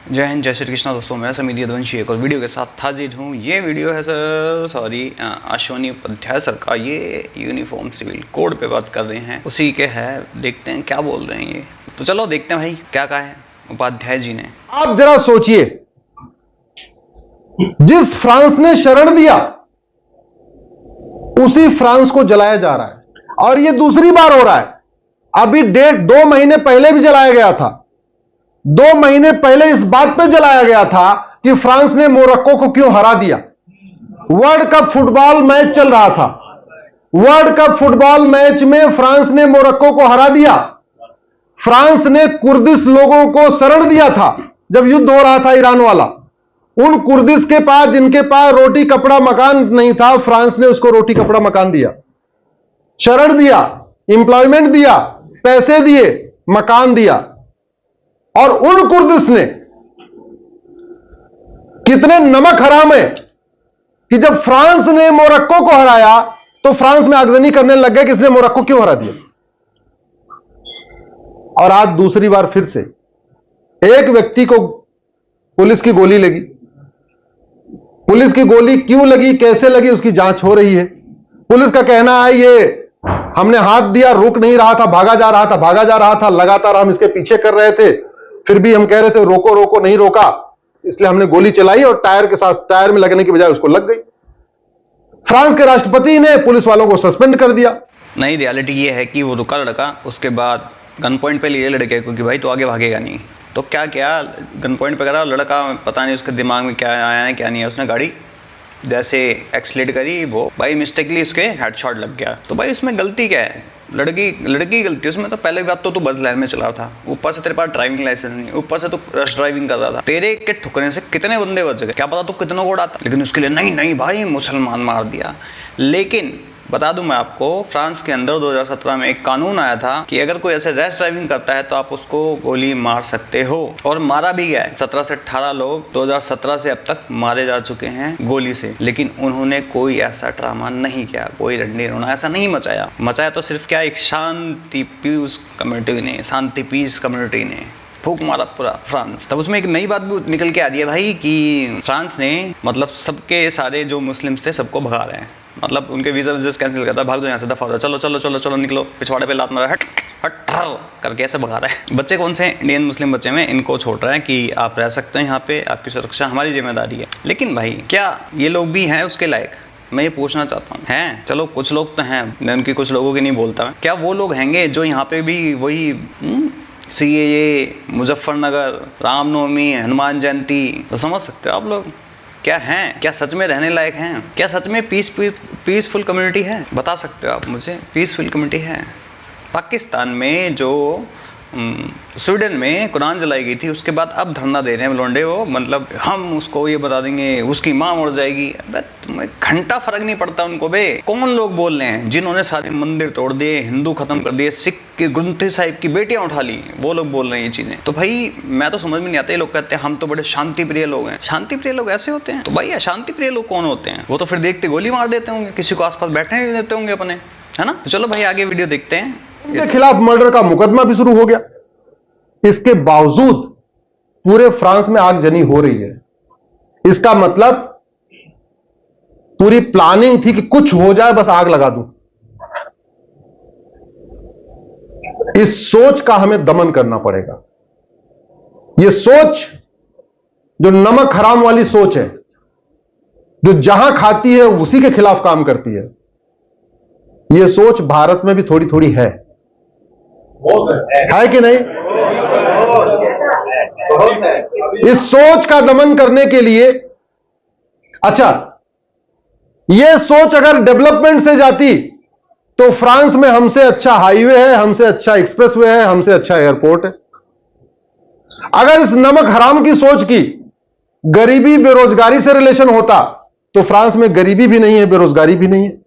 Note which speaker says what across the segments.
Speaker 1: जय हिंद, जय श्री कृष्णा दोस्तों। मैं समीर यदुवंशी एक और वीडियो के साथ हाजिर हूँ। ये वीडियो है अश्विनी उपाध्याय सर का। ये यूनिफॉर्म सिविल कोड पे बात कर रहे हैं, उसी के है। देखते हैं क्या बोल रहे हैं ये। तो चलो देखते हैं भाई क्या कहा है उपाध्याय जी ने।
Speaker 2: आप जरा सोचिए, जिस फ्रांस ने शरण दिया उसी फ्रांस को जलाया जा रहा है और यह दूसरी बार हो रहा है। अभी डेट 2 महीने पहले भी जलाया गया था। 2 महीने पहले इस बात पे जलाया गया था कि फ्रांस ने मोरक्को को क्यों हरा दिया। वर्ल्ड कप फुटबॉल मैच चल रहा था। वर्ल्ड कप फुटबॉल मैच में फ्रांस ने मोरक्को को हरा दिया। फ्रांस ने कुर्दिश लोगों को शरण दिया था जब युद्ध हो रहा था ईरान वाला। उन कुर्दिश के पास, जिनके पास रोटी कपड़ा मकान नहीं था, फ्रांस ने उसको रोटी कपड़ा मकान दिया, शरण दिया, एम्प्लॉयमेंट दिया, पैसे दिए, मकान दिया। और उन कुर्दिश ने कितने नमक हराम है कि जब फ्रांस ने मोरक्को को हराया तो फ्रांस में आगजनी करने लग गए कि इसने मोरक्को क्यों हरा दिया। और आज दूसरी बार फिर से एक व्यक्ति को पुलिस की गोली लगी। पुलिस की गोली क्यों लगी, कैसे लगी, उसकी जांच हो रही है। पुलिस का कहना है ये हमने हाथ दिया, रुक नहीं रहा था, भागा जा रहा था। लगातार हम इसके पीछे कर रहे थे, फिर भी हम कह रहे थे रोको रोको, नहीं रोका, इसलिए हमने गोली चलाई और टायर में लगने की बजाय उसको लग गई। फ्रांस के राष्ट्रपति ने पुलिस वालों को सस्पेंड कर दिया।
Speaker 1: नहीं, रियलिटी ये है कि वो रुका लड़का, उसके बाद गन पॉइंट पे लिए लड़के को कि भाई तो आगे भागेगा नहीं। तो क्या गन पॉइंट पे करा लड़का, पता नहीं उसके दिमाग में क्या आया है क्या नहीं है। उसने गाड़ी जैसे एक्सलेट करी, वो भाई मिस्टेकली उसके हेडशॉट लग गया। तो भाई उसमें गलती क्या है? लड़की की गलती उसमें। तो पहले बात तो तू बस लाइन में चला था, ऊपर से तेरे पास ड्राइविंग लाइसेंस नहीं, ऊपर से तू रश ड्राइविंग कर रहा था। तेरे के ठुकने से कितने बंदे बच गए, क्या पता तू कितनों को उड़ाता। लेकिन उसके लिए नहीं भाई मुसलमान मार दिया। लेकिन बता दूं मैं आपको, फ्रांस के अंदर 2017 में एक कानून आया था कि अगर कोई ऐसे रैश ड्राइविंग करता है तो आप उसको गोली मार सकते हो, और मारा भी गया है। 17 से 18 लोग 2017 से अब तक मारे जा चुके हैं गोली से। लेकिन उन्होंने कोई ऐसा ड्रामा नहीं किया, कोई रंडी रोना ऐसा नहीं मचाया तो सिर्फ क्या, एक शांति पीस कम्युनिटी ने फूक मारा पूरा फ्रांस। तब उसमें एक नई बात भी निकल के आ रही है भाई कि फ्रांस ने मतलब सबके सारे जो मुस्लिम्स थे सबको भगा रहे हैं। मतलब उनके वीजा कैंसिल करता है, भाग दो यहाँ से, दफा हो जाओ, चलो निकलो, पिछवाड़े पे लात मारा, हट करके ऐसे भगा रहा है। बच्चे कौन से? इंडियन मुस्लिम बच्चे में इनको छोड़ रहा है कि आप रह सकते हैं यहाँ पे, आपकी सुरक्षा हमारी जिम्मेदारी है। लेकिन भाई क्या ये लोग भी हैं उसके लायक? मैं ये पूछना चाहता हूँ। हैं, चलो कुछ लोग तो हैं, मैं उनकी कुछ लोगों की नहीं बोलता मैं। क्या वो लोग हैंगे जो यहाँ पे भी वही CAA, मुजफ्फरनगर, रामनवमी, हनुमान जयंती, तो समझ सकते हो आप लोग क्या हैं? क्या सच में रहने लायक हैं? क्या सच में पीसफुल कम्युनिटी है? बता सकते हो आप मुझे? पीसफुल कम्युनिटी है। पाकिस्तान में जो स्वीडन में कुरान जलाई गई थी, उसके बाद अब धरना दे रहे हैं लोंडे वो, मतलब हम उसको ये बता देंगे उसकी माँ मर जाएगी। अबे तुम्हें घंटा फर्क नहीं पड़ता उनको बे। कौन लोग बोल रहे हैं जिन्होंने सारे मंदिर तोड़ दिए, हिंदू खत्म कर दिए, सिख के ग्रंथी साहिब की बेटियां उठा ली, वो लोग बोल रहे हैं ये चीजें। तो भाई मैं तो समझ में नहीं आता। ये लोग कहते हैं हम तो बड़े शांति प्रिय लोग हैं। शांति प्रिय लोग ऐसे होते हैं? तो भाई अशांति प्रिय लोग कौन होते हैं? वो तो फिर देखते गोली मार देते होंगे, किसी को आसपास बैठने नहीं देते होंगे अपने, है ना। तो चलो भाई आगे वीडियो देखते हैं।
Speaker 2: इनके खिलाफ मर्डर का मुकदमा भी शुरू हो गया। इसके बावजूद पूरे फ्रांस में आगजनी हो रही है। इसका मतलब पूरी प्लानिंग थी कि कुछ हो जाए बस आग लगा दूं। इस सोच का हमें दमन करना पड़ेगा। यह सोच जो नमक हराम वाली सोच है, जो जहां खाती है उसी के खिलाफ काम करती है, यह सोच भारत में भी थोड़ी थोड़ी है कि नहीं? इस सोच का दमन करने के लिए, अच्छा यह सोच अगर डेवलपमेंट से जाती तो फ्रांस में हमसे अच्छा हाईवे है, हमसे अच्छा एक्सप्रेसवे है, हमसे अच्छा एयरपोर्ट है। अगर इस नमक हराम की सोच की गरीबी बेरोजगारी से रिलेशन होता तो फ्रांस में गरीबी भी नहीं है, बेरोजगारी भी नहीं है,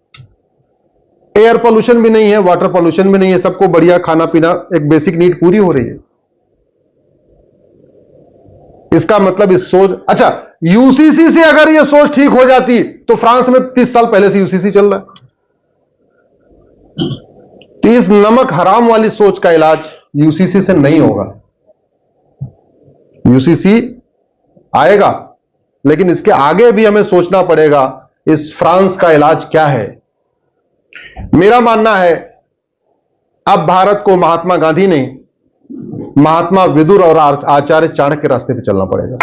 Speaker 2: एयर पोल्यूशन भी नहीं है, वाटर पोल्यूशन भी नहीं है, सबको बढ़िया खाना पीना, एक बेसिक नीड पूरी हो रही है। इसका मतलब इस सोच, अच्छा यूसीसी से अगर यह सोच ठीक हो जाती तो फ्रांस में 30 साल पहले से यूसीसी चल रहा है। तो इस नमक हराम वाली सोच का इलाज यूसीसी से नहीं होगा। यूसीसी आएगा, लेकिन इसके आगे भी हमें सोचना पड़ेगा इस फ्रांस का इलाज क्या है। मेरा मानना है अब भारत को महात्मा गांधी नहीं, महात्मा विदुर और आचार्य चाणक्य के रास्ते पे चलना पड़ेगा।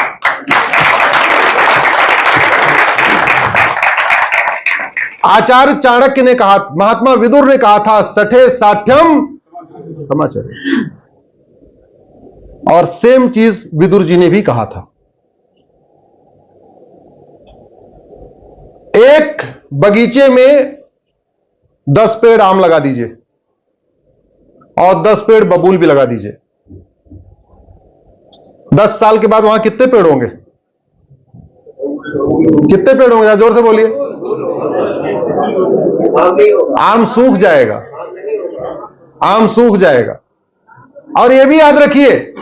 Speaker 2: आचार्य चाणक्य ने कहा, महात्मा विदुर ने कहा था, सठे साठ्यम समाचार, और सेम चीज विदुर जी ने भी कहा था। एक बगीचे में 10 पेड़ आम लगा दीजिए और 10 पेड़ बबूल भी लगा दीजिए। 10 साल के बाद वहां कितने पेड़ होंगे? कितने पेड़ होंगे? जोर से बोलिए। आम सूख जाएगा, आम सूख जाएगा। और यह भी याद रखिए,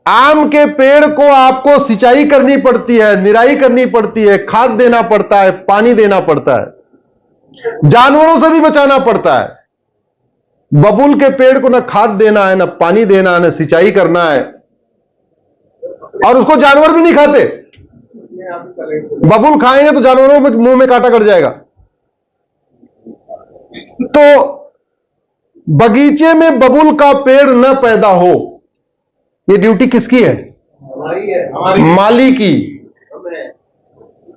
Speaker 2: आम के पेड़ को आपको सिंचाई करनी पड़ती है, निराई करनी पड़ती है, खाद देना पड़ता है, पानी देना पड़ता है, जानवरों से भी बचाना पड़ता है। बबूल के पेड़ को ना खाद देना है, ना पानी देना है, ना सिंचाई करना है, और उसको जानवर भी नहीं खाते। बबूल खाएंगे तो जानवरों में मुंह में कांटा कट जाएगा। तो बगीचे में बबूल का पेड़ न पैदा हो, यह ड्यूटी किसकी है? हमारी। माली की,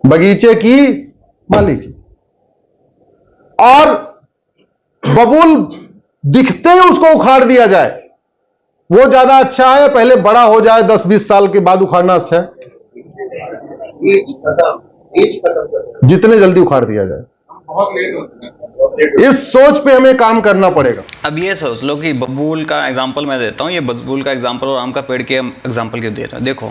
Speaker 2: बगीचे की, माली की। और बबूल दिखते ही उसको उखाड़ दिया जाए, वो ज्यादा अच्छा है? पहले बड़ा हो जाए, 10-20 साल के बाद उखाड़ना अच्छा है? जितने जल्दी उखाड़ दिया जाए। बहुत लेट होता है। इस सोच पे हमें काम करना पड़ेगा।
Speaker 1: अब ये सोच लो कि बबूल का एग्जांपल मैं देता हूँ, ये बबूल का एग्जांपल और आम का पेड़ के एग्जांपल क्यों दे रहा है? देखो,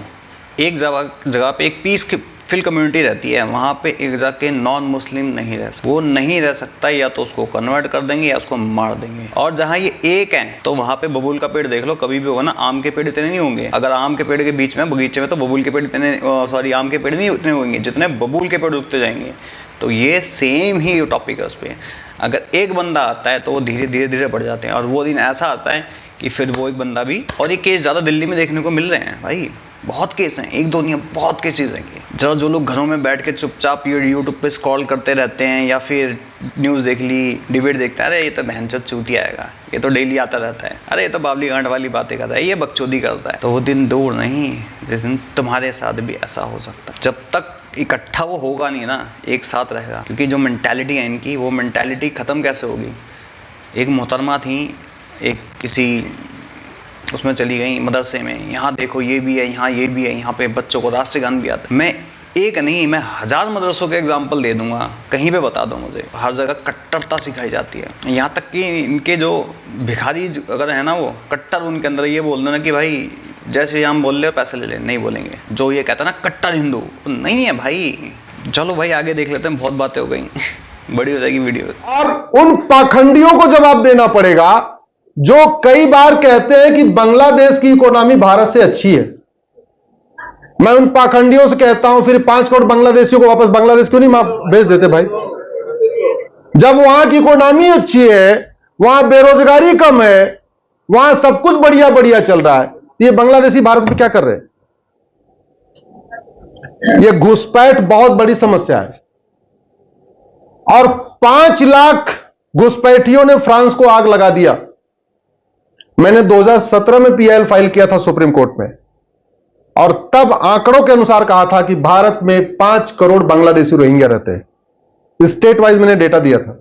Speaker 1: एक जगह पे एक पीसफुल कम्युनिटी रहती है, वहाँ पे एक जगह के नॉन मुस्लिम नहीं रह सकता। वो नहीं रह सकता, या तो उसको कन्वर्ट कर देंगे या उसको मार देंगे। और जहाँ ये एक है तो वहाँ पे बबूल का पेड़ देख लो, कभी भी होगा ना, आम के पेड़ इतने नहीं होंगे। अगर आम के पेड़ के बीच में बगीचे में, तो बबूल के पेड़ इतने, सॉरी, आम के पेड़ नहीं उतने होंगे जितने बबूल के पेड़ उगते जाएंगे। तो ये सेम ही टॉपिक है उस पर। अगर एक बंदा आता है तो वो धीरे धीरे धीरे बढ़ जाते हैं, और वो दिन ऐसा आता है कि फिर वो एक बंदा भी। और ये केस ज़्यादा दिल्ली में देखने को मिल रहे हैं भाई, बहुत केस हैं, एक दो नहीं, बहुत केसेस हैं कि जरा जो लोग घरों में बैठ के चुपचाप यूट्यूब पे स्क्रॉल करते रहते हैं, या फिर न्यूज़ देख ली, डिबेट देखते हैं, अरे ये तो बहनचोद चूतिया आएगा, ये तो डेली आता रहता है, अरे ये तो बावली गांठ वाली बातें करता है, ये बकचोदी करता है। तो वो दिन दूर नहीं जिस दिन तुम्हारे साथ भी ऐसा हो सकता है। जब तक इकट्ठा वो होगा नहीं ना, एक साथ रहेगा। क्योंकि जो मेंटालिटी है इनकी, वो मेंटालिटी ख़त्म कैसे होगी? एक मोहतरमा थी, एक किसी उसमें चली गई मदरसे में, यहाँ देखो ये भी है, यहाँ ये भी है, यहाँ पे बच्चों को राष्ट्रगान भी आता है। मैं एक नहीं, मैं 1000 मदरसों के एग्जाम्पल दे दूंगा, कहीं पे बता दो मुझे। हर जगह कट्टरता सिखाई जाती है। यहाँ तक कि इनके जो भिखारी अगर है ना, वो कट्टर, उनके अंदर ये बोल दो ना कि भाई जैसे हम बोल ले पैसे ले ले, नहीं बोलेंगे। जो ये कहता है ना कट्टर हिंदू, नहीं है भाई। चलो भाई आगे देख लेते हैं, बहुत बातें हो गई बड़ी हो जाएगी वीडियो।
Speaker 2: और उन पाखंडियों को जवाब देना पड़ेगा जो कई बार कहते हैं कि बांग्लादेश की इकोनॉमी भारत से अच्छी है। मैं उन पाखंडियों से कहता हूं, फिर 5 करोड़ बांग्लादेशियों को वापस बांग्लादेश क्यों नहीं भेज देते भाई? जब वहां की इकोनॉमी अच्छी है, वहां बेरोजगारी कम है, वहां सब कुछ बढ़िया बढ़िया चल रहा है, ये बांग्लादेशी भारत में क्या कर रहे हैं? ये घुसपैठ बहुत बड़ी समस्या है। और 5 लाख घुसपैठियों ने फ्रांस को आग लगा दिया। मैंने 2017 में पीआईएल फाइल किया था सुप्रीम कोर्ट में, और तब आंकड़ों के अनुसार कहा था कि भारत में 5 करोड़ बांग्लादेशी रोहिंग्या रहते हैं। स्टेट वाइज मैंने डेटा दिया था।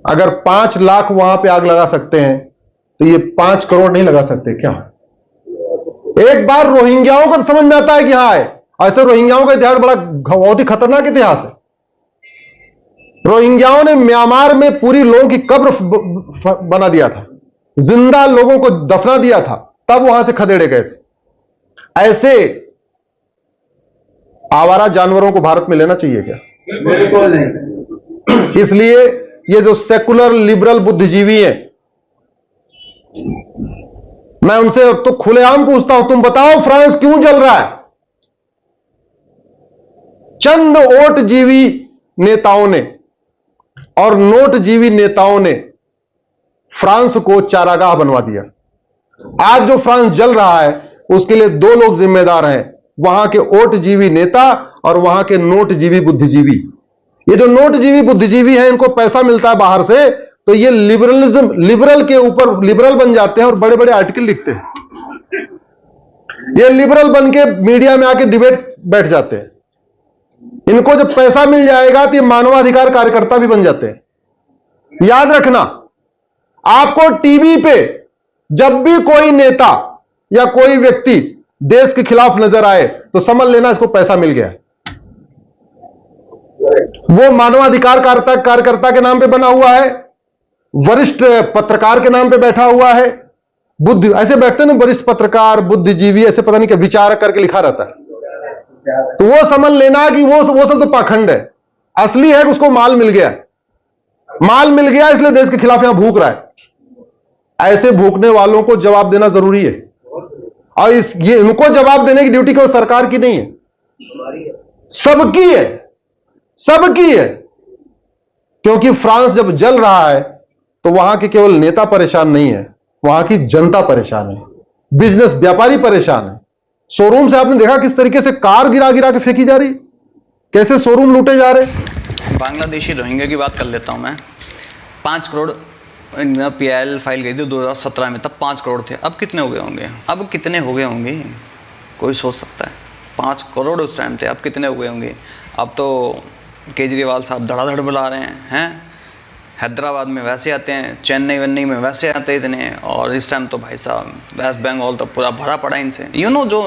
Speaker 2: अगर 5 लाख वहां पे आग लगा सकते हैं, तो ये 5 करोड़ नहीं लगा सकते क्या? एक बार रोहिंग्याओं को समझ में आता है कि हाँ है। ऐसे रोहिंग्याओं का इतिहास बड़ा बहुत ही खतरनाक इतिहास है। रोहिंग्याओं ने म्यांमार में पूरी लोगों की कब्र बना दिया था, जिंदा लोगों को दफना दिया था, तब वहां से खदेड़े गए थे। ऐसे आवारा जानवरों को भारत में लेना चाहिए क्या? बिल्कुल नहीं। इसलिए ये जो सेकुलर लिबरल बुद्धिजीवी हैं, मैं उनसे तो खुलेआम पूछता हूं, तुम बताओ फ्रांस क्यों जल रहा है? चंद ओटजीवी नेताओं ने और नोटजीवी नेताओं ने फ्रांस को चारागाह बनवा दिया। आज जो फ्रांस जल रहा है उसके लिए दो लोग जिम्मेदार हैं, वहां के ओटजीवी नेता और वहां के नोटजीवी बुद्धिजीवी। ये जो नोटजीवी बुद्धिजीवी हैं, इनको पैसा मिलता है बाहर से, तो ये लिबरल के ऊपर लिबरल बन जाते हैं और बड़े बड़े आर्टिकल लिखते हैं। ये लिबरल बन के मीडिया में आके डिबेट बैठ जाते हैं। इनको जब पैसा मिल जाएगा तो ये मानवाधिकार कार्यकर्ता भी बन जाते हैं। याद रखना, आपको टीवी पे जब भी कोई नेता या कोई व्यक्ति देश के खिलाफ नजर आए तो समझ लेना इसको पैसा मिल गया। वो मानवाधिकार कार्यकर्ता के नाम पे बना हुआ है, वरिष्ठ पत्रकार के नाम पे बैठा हुआ है, बुद्धि ऐसे बैठते ना, वरिष्ठ पत्रकार, बुद्धिजीवी, ऐसे पता नहीं क्या विचारक करके लिखा रहता है। तो वो समझ लेना कि वो सब तो पाखंड है। असली है कि उसको माल मिल गया, माल मिल गया इसलिए देश के खिलाफ यहां भूख रहा है। ऐसे भूखने वालों को जवाब देना जरूरी है, और ये इनको जवाब देने की ड्यूटी केवल सरकार की नहीं है, सबकी है, सबकी है। क्योंकि फ्रांस जब जल रहा है तो वहां के केवल नेता परेशान नहीं है, वहां की जनता परेशान है, बिजनेस व्यापारी परेशान है। शोरूम से आपने देखा किस तरीके से कार गिरा गिरा के फेंकी जा रही, कैसे शोरूम लूटे जा रहे।
Speaker 1: बांग्लादेशी रोहिंग्या की बात कर लेता हूं मैं। 5 करोड़ PIL फाइल गई थी 2017 में, तब 5 करोड़ थे। अब कितने हो गए होंगे? अब कितने हो गए होंगे कोई सोच सकता है? 5 करोड़ उस टाइम थे, अब कितने हो गए होंगे? अब तो केजरीवाल साहब धड़ाधड़ बुला रहे हैं। हैदराबाद में वैसे आते हैं, चेन्नई वेन्नई में वैसे आते इतने, और इस टाइम तो भाई साहब वेस्ट बंगाल तो पूरा भरा पड़ा इनसे। जो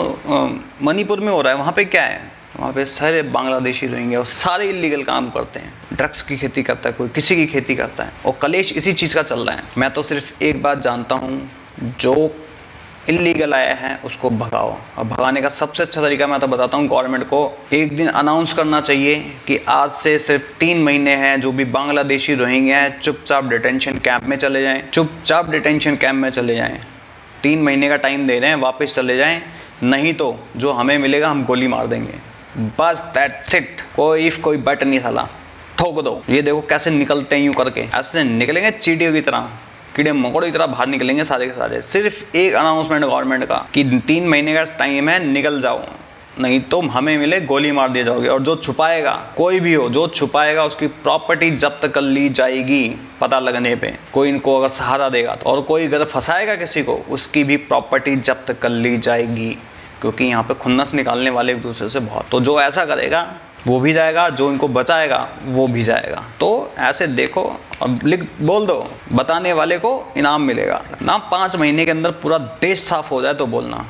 Speaker 1: मणिपुर में हो रहा है, वहाँ पे क्या है? वहाँ पे सारे बांग्लादेशी रोहिंग्या और सारे इलीगल काम करते हैं। ड्रग्स की खेती करता है, कोई किसी की खेती करता है, और कलेश इसी चीज़ का चल रहा है। मैं तो सिर्फ एक बात जानता हूँ, जो इलीगल आया है उसको भगाओ। और भगाने का सबसे अच्छा तरीका मैं तो बताता हूँ, गवर्नमेंट को एक दिन अनाउंस करना चाहिए कि आज से सिर्फ 3 महीने हैं, जो भी बांग्लादेशी रोहिंग्या हैं चुपचाप डिटेंशन कैंप में चले जाएं, चुपचाप डिटेंशन कैंप में चले जाएं। 3 महीने का टाइम दे रहे हैं, वापस चले जाएं, नहीं तो जो हमें मिलेगा हम गोली मार देंगे। बस दैट्स इट। कोई इफ कोई बट नहीं साला, ठोक दो। ये देखो कैसे निकलते हैं, यूं करके ऐसे निकलेंगे चींटियों की तरह, कीड़े मकोड़ों की तरह बाहर निकलेंगे सारे के सारे। सिर्फ एक अनाउंसमेंट गवर्नमेंट का कि 3 महीने का टाइम है, निकल जाओ, नहीं तो हमें मिले गोली मार दिए जाओगे। और जो छुपाएगा, कोई भी हो जो छुपाएगा, उसकी प्रॉपर्टी जब्त कर ली जाएगी पता लगने पे। कोई इनको अगर सहारा देगा तो, और कोई अगर फंसाएगा किसी को, उसकी भी प्रॉपर्टी जब्त कर ली जाएगी। क्योंकि यहाँ पे खुन्नस निकालने वाले एक दूसरे से बहुत, तो जो ऐसा करेगा वो भी जाएगा, जो इनको बचाएगा वो भी जाएगा। तो ऐसे देखो और बोल दो, बताने वाले को इनाम मिलेगा ना। 5 महीने के अंदर पूरा देश साफ हो जाए तो बोलना।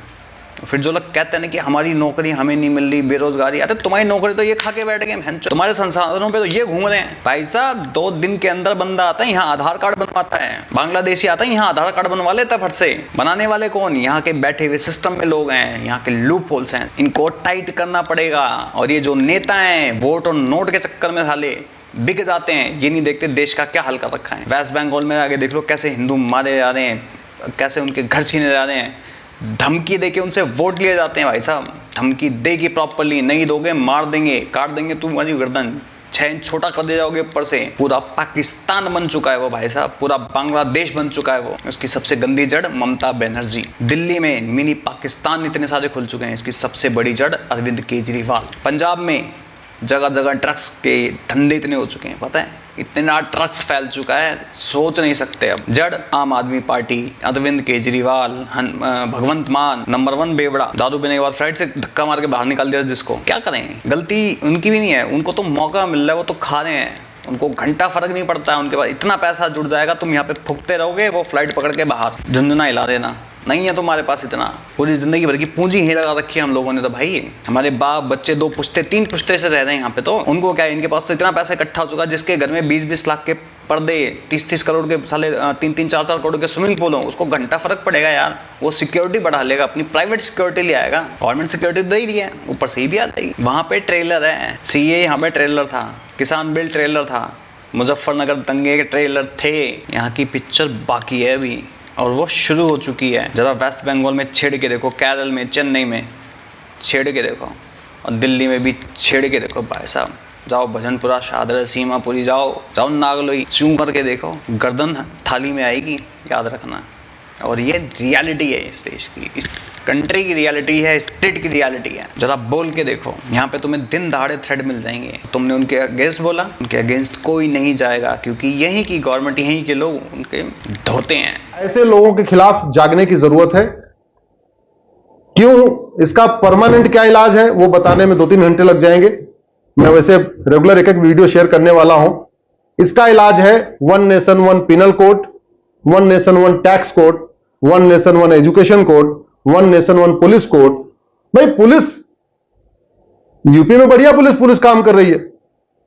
Speaker 1: फिर जो लोग कहते हैं ना कि हमारी नौकरी हमें नहीं मिल रही, बेरोजगारी, अरे तुम्हारी नौकरी तो ये खा के बैठ गए, तुम्हारे संसाधनों पे तो ये घूम रहे हैं। भाई साहब 2 दिन के अंदर बंदा आता है, यहाँ आधार कार्ड बनवाता है। बांग्लादेशी आता है, यहाँ आधार कार्ड बनवा लेता है फट से। बनाने वाले कौन? यहाँ के बैठे हुए सिस्टम में लोग हैं, यहाँ के लूप होल्स हैं, इनको टाइट करना पड़ेगा। और ये जो नेता हैं, वोट और नोट के चक्कर में साले बिक जाते हैं, ये नहीं देखते देश का क्या हाल कर रखा है। वेस्ट बंगाल में आगे देख लो कैसे हिंदू मारे जा रहे हैं, कैसे उनके घर छीने जा रहे हैं, धमकी देके उनसे वोट लिए जाते हैं। भाई साहब धमकी देगी प्रॉपरली, नहीं दोगे मार देंगे, काट देंगे तुम्हारी गर्दन, 6 इंच छोटा कर दे जाओगे ऊपर से। पूरा पाकिस्तान बन चुका है वो भाई साहब, पूरा बांग्लादेश बन चुका है वो। उसकी सबसे गंदी जड़ ममता बनर्जी। दिल्ली में मिनी पाकिस्तान इतने सारे खुल चुके हैं, इसकी सबसे बड़ी जड़ अरविंद केजरीवाल। पंजाब में जगह जगह ड्रग्स के धंधे इतने हो चुके हैं, पता है, इतना ड्रग्स फैल चुका है, सोच नहीं सकते। अब जड़ आम आदमी पार्टी, अरविंद केजरीवाल, भगवंत मान, नंबर 1 बेवड़ा। दारू पीने के बाद फ्लाइट से धक्का मार के बाहर निकाल दिया जिसको। क्या करें, गलती उनकी भी नहीं है, उनको तो मौका मिल रहा है, वो तो खा रहे हैं, उनको घंटा फर्क नहीं पड़ता है। उनके पास इतना पैसा जुड़ जाएगा, तुम यहाँ पे फूकते रहोगे, वो फ्लाइट पकड़ के बाहर झुंझुना हिला देना। नहीं है तुम्हारे पास इतना, पूरी जिंदगी भर की पूंजी ही लगा रखी है हम लोगों ने तो भाई। हमारे बाप बच्चे 2 पुश्ते 3 पुश्ते से रह रहे हैं यहाँ पे, तो उनको क्या है, इनके पास तो इतना पैसा इकट्ठा हो चुका है, जिसके घर में 20-20 लाख के पर्दे, 30-30 करोड़ के साले, 3-3, 4-4 करोड़ के स्विमिंग पूल हो, उसको घंटा फर्क पड़ेगा यार। वो सिक्योरिटी बढ़ा लेगा, अपनी प्राइवेट सिक्योरिटी ले आएगा। गवर्नमेंट सिक्योरिटी दे ही रही है, ऊपर से ही भी आ जाएगी। वहाँ पे ट्रेलर है, CA यहाँ पे ट्रेलर था, किसान बिल ट्रेलर था, मुजफ्फरनगर दंगे के ट्रेलर थे। यहाँ की पिक्चर बाकी है अभी, और वो शुरू हो चुकी है। जरा वेस्ट बंगाल में छेड़ के देखो, केरल में, चेन्नई में छेड़ के देखो, और दिल्ली में भी छेड़ के देखो भाई साहब। जाओ भजनपुरा, शाहदरा, सीमापुरी, जाओ नागलोई, चूं करके देखो, गर्दन थाली में आएगी, याद रखना। और ये रियलिटी है इस देश की, इस कंट्री की रियलिटी है, स्टेट की रियलिटी है। जरा बोल के देखो, यहाँ पे तुम्हें दिन दहाड़े थ्रेड मिल जाएंगे। तुमने उनके अगेंस्ट बोला, उनके अगेंस्ट कोई नहीं जाएगा, क्योंकि यहीं की गवर्नमेंट, यहीं के लोग उनके धोते हैं।
Speaker 2: ऐसे लोगों के खिलाफ जागने की जरूरत है। क्यों, इसका परमानेंट क्या इलाज है वो बताने में 2-3 घंटे लग जाएंगे। मैं वैसे रेगुलर एक वीडियो शेयर करने वाला हूं। इसका इलाज है 1 nation 1 penal code, 1 nation 1 tax code, 1 nation 1 education code, 1 nation 1 police code. भाई पुलिस यूपी में बढ़िया पुलिस काम कर रही है,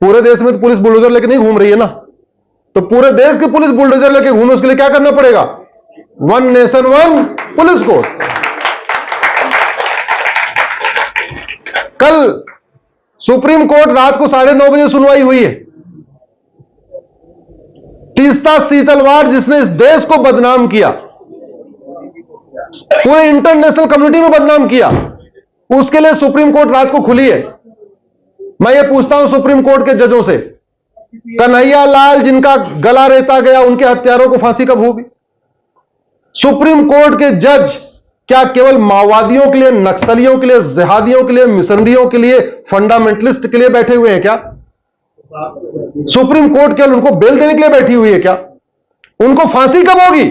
Speaker 2: पूरे देश में तो पुलिस बुलडोजर लेके नहीं घूम रही है ना। तो पूरे देश की पुलिस बुलडोजर लेके घूमे, उसके लिए क्या करना पड़ेगा? 1 नेशन 1 पुलिस कोड। कल सुप्रीम कोर्ट रात को 9:30 बजे सुनवाई हुई है। तीस्ता सीतलवाड़ जिसने इस देश को बदनाम किया, पूरे इंटरनेशनल कम्युनिटी में बदनाम किया, उसके लिए सुप्रीम कोर्ट रात को खुली है। मैं ये पूछता हूं सुप्रीम कोर्ट के जजों से, कन्हैया लाल जिनका गला रेता गया, उनके हत्यारों को फांसी कब होगी? सुप्रीम कोर्ट के जज क्या केवल माओवादियों के लिए, नक्सलियों के लिए, जिहादियों के लिए, मिशनरियों के लिए, फंडामेंटलिस्ट के लिए बैठे हुए हैं क्या? सुप्रीम कोर्ट केवल उनको बेल देने के लिए बैठी हुई है क्या? उनको फांसी कब होगी?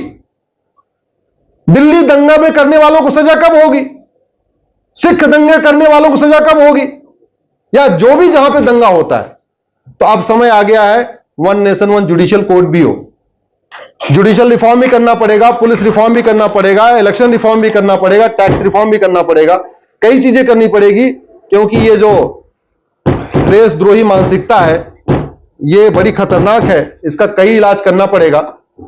Speaker 2: दिल्ली दंगा में करने वालों को सजा कब होगी? सिख दंगे करने वालों को सजा कब होगी? या जो भी जहां पे दंगा होता है। तो अब समय आ गया है 1 नेशन 1 जुडिशियल कोड भी हो। जुडिशियल रिफॉर्म भी करना पड़ेगा, पुलिस रिफॉर्म भी करना पड़ेगा, इलेक्शन रिफॉर्म भी करना पड़ेगा, टैक्स रिफॉर्म भी करना पड़ेगा, कई चीजें करनी पड़ेगी। क्योंकि ये जो देशद्रोही मानसिकता है ये बड़ी खतरनाक है, इसका कई इलाज करना पड़ेगा।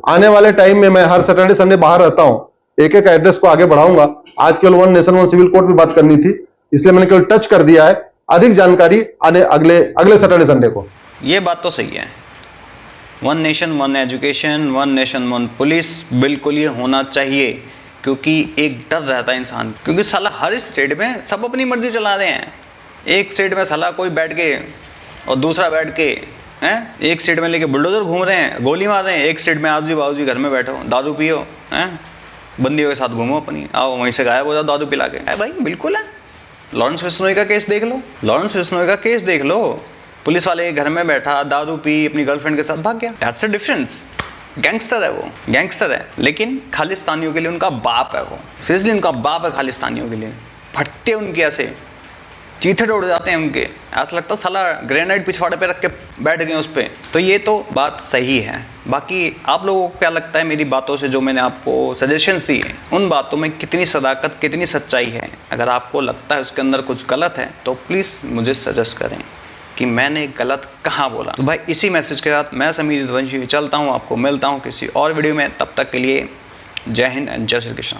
Speaker 2: आने वाले टाइम में मैं हर सैटरडे संडे बाहर रहता हूं, एक एक एड्रेस को आगे बढ़ाऊंगा। आज केवल 1 नेशन 1 सिविल कोड पे बात करनी थी, इसलिए मैंने केवल टच कर दिया है। अधिक जानकारी आने अगले सैटरडे संडे को।
Speaker 1: ये बात तो सही है, 1 नेशन 1 एजुकेशन, 1 नेशन 1 पुलिस, बिल्कुल ये होना चाहिए। क्योंकि एक डर रहता है इंसान, क्योंकि साला हर स्टेट में सब अपनी मर्जी चला रहे हैं। एक स्टेट में साला कोई बैठ के और दूसरा बैठ के हैं, एक स्टेट में लेके बुलडोजर घूम रहे हैं, गोली मार रहे हैं। एक स्टेट में आजू बाजू घर में बैठो, दारू पियो, हैं, बंदियों के साथ घूमो अपनी, आओ वहीं से गायब हो जाओ दारू पिला के। भाई बिल्कुल है। लॉरेंस बिश्नोई का केस देख लो, लॉरेंस बिश्नोई का केस देख लो। पुलिस वाले घर में बैठा, दारू पी, अपनी गर्लफ्रेंड के साथ भाग गया। That's a difference. गैंगस्टर है वो, गैंगस्टर है, लेकिन खालिस्तानियों के लिए उनका बाप है वो। सीरियसली उनका बाप है खालिस्तानियों के लिए। फटते उनके ऐसे चीथे उड़ जाते हैं उनके, ऐसा लगता है साला ग्रेनाइट पिछवाड़े पे रख के बैठ गए उस पर। तो ये तो बात सही है। बाकी आप लोगों को क्या लगता है मेरी बातों से, जो मैंने आपको सजेशंस दी हैं, उन बातों में कितनी सदाकत, कितनी सच्चाई है? अगर आपको लगता है उसके अंदर कुछ गलत है तो प्लीज़ मुझे सजेस्ट करें कि मैंने गलत कहाँ बोला। तो भाई इसी मैसेज के साथ मैं समीर यदुवंशी चलता हूँ, आपको मिलता हूँ किसी और वीडियो में। तब तक के लिए जय हिंद एंड जय श्री कृष्ण।